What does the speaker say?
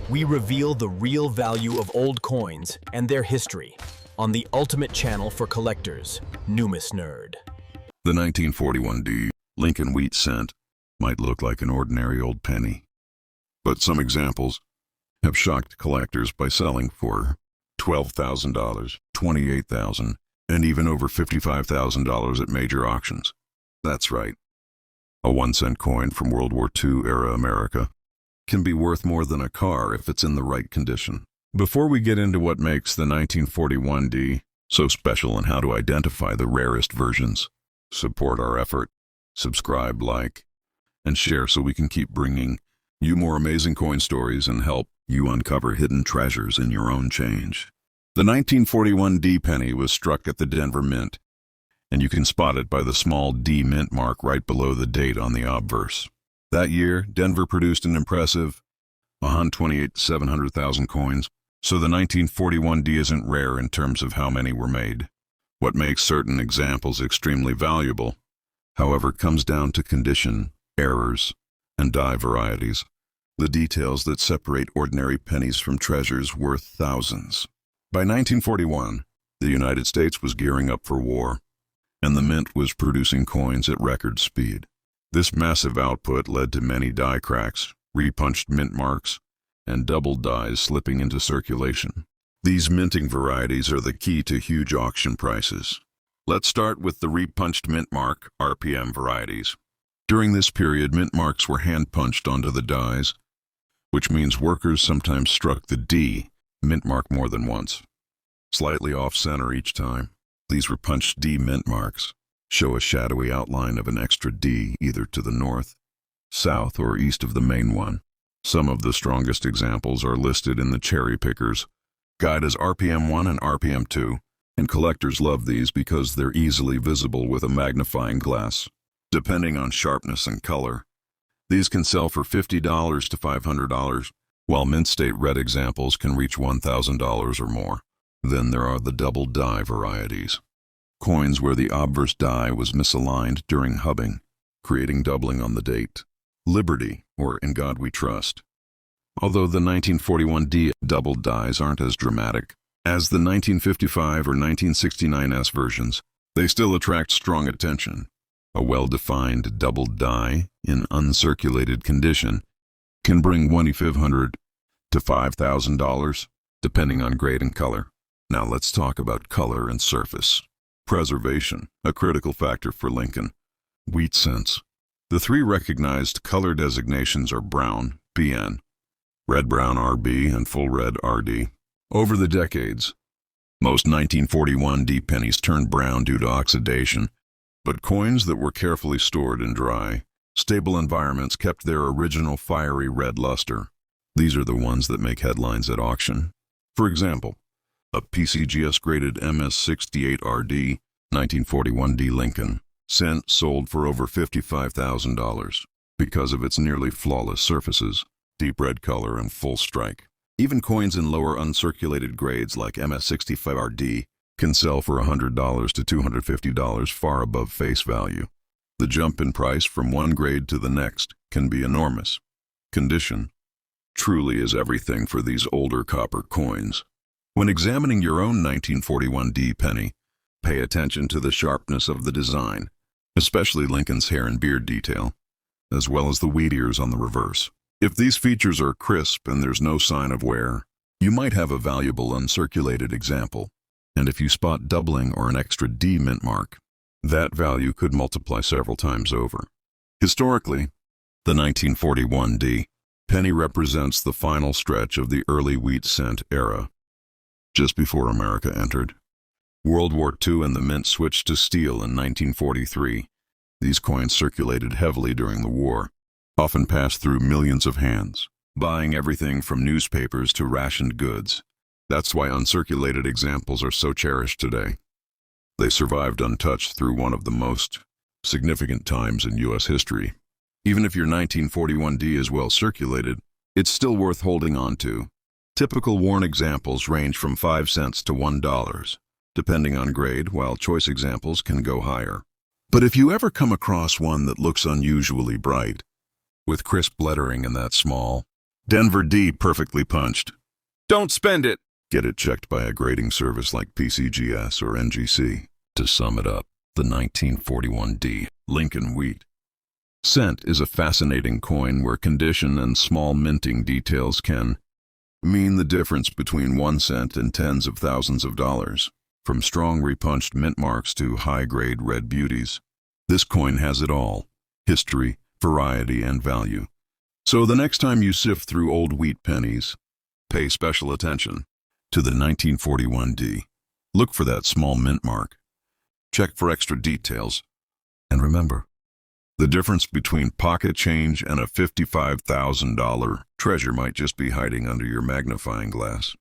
we reveal the real value of old coins and their history on the ultimate channel for collectors, Numis Nerd. The 1941D Lincoln wheat cent might look like an ordinary old penny, but some examples have shocked collectors by selling for $12,000, $28,000, and even over $55,000 at major auctions. That's right. A 1-cent coin from World War II-era America can be worth more than a car if it's in the right condition. Before we get into what makes the 1941D so special and how to identify the rarest versions, support our effort, subscribe, like, and share so we can keep bringing you more amazing coin stories and help you uncover hidden treasures in your own change. The 1941D penny was struck at the Denver Mint, and you can spot it by the small D mint mark right below the date on the obverse. That year, Denver produced an impressive 128,700,000 coins, so the 1941D isn't rare in terms of how many were made. What makes certain examples extremely valuable, however, comes down to condition, errors, and die varieties, the details that separate ordinary pennies from treasures worth thousands. By 1941, the United States was gearing up for war, and the mint was producing coins at record speed. This massive output led to many die cracks, repunched mint marks, and double dies slipping into circulation. These minting varieties are the key to huge auction prices. Let's start with the repunched mint mark, RPM varieties. During this period, mint marks were hand-punched onto the dies, which means workers sometimes struck the D mint mark more than once, slightly off-center each time. These repunched D mint marks show a shadowy outline of an extra D either to the north, south, or east of the main one. Some of the strongest examples are listed in the Cherry Pickers Guide as RPM 1 and RPM 2, and collectors love these because they're easily visible with a magnifying glass. Depending on sharpness and color, these can sell for $50 to $500, while mint state red examples can reach $1,000 or more. Then there are the double die varieties. Coins where the obverse die was misaligned during hubbing, creating doubling on the date. Liberty, or In God We Trust. Although the 1941D double dies aren't as dramatic as the 1955 or 1969S versions, they still attract strong attention. A well-defined double die in uncirculated condition can bring $2,500 to $5,000, depending on grade and color. Now let's talk about color and surface. Preservation, a critical factor for Lincoln wheat cents. The three recognized color designations are brown, BN, red-brown, RB, and full red, RD. Over the decades, most 1941D pennies turned brown due to oxidation, but coins that were carefully stored in dry, stable environments kept their original fiery red luster. These are the ones that make headlines at auction. For example, a PCGS-graded MS68RD 1941D Lincoln cent sold for over $55,000 because of its nearly flawless surfaces, deep red color, and full strike. Even coins in lower uncirculated grades like MS65RD can sell for $100 to $250, far above face value. The jump in price from one grade to the next can be enormous. Condition truly is everything for these older copper coins. When examining your own 1941D penny, pay attention to the sharpness of the design, especially Lincoln's hair and beard detail, as well as the wheat ears on the reverse. If these features are crisp and there's no sign of wear, you might have a valuable uncirculated example. And if you spot doubling or an extra D mint mark, that value could multiply several times over. Historically, the 1941D penny represents the final stretch of the early wheat cent era, just before America entered World War II and the mint switched to steel in 1943. These coins circulated heavily during the war, often passed through millions of hands, buying everything from newspapers to rationed goods. That's why uncirculated examples are so cherished today. They survived untouched through one of the most significant times in U.S. history. Even if your 1941D is well circulated, it's still worth holding on to. Typical worn examples range from 5 cents to $1, depending on grade, while choice examples can go higher. But if you ever come across one that looks unusually bright, with crisp lettering and that small, Denver D, perfectly punched. Don't spend it. Get it checked by a grading service like PCGS or NGC. To sum it up, the 1941 D, Lincoln Wheat. Cent is a fascinating coin where condition and small minting details can mean the difference between 1 cent and tens of thousands of dollars. From strong repunched mint marks to high-grade red beauties, this coin has it all: history, variety, and value. So the next time you sift through old wheat pennies, pay special attention to the 1941 D. Look for that small mint mark. Check for extra details. And remember, the difference between pocket change and a $55,000 treasure might just be hiding under your magnifying glass.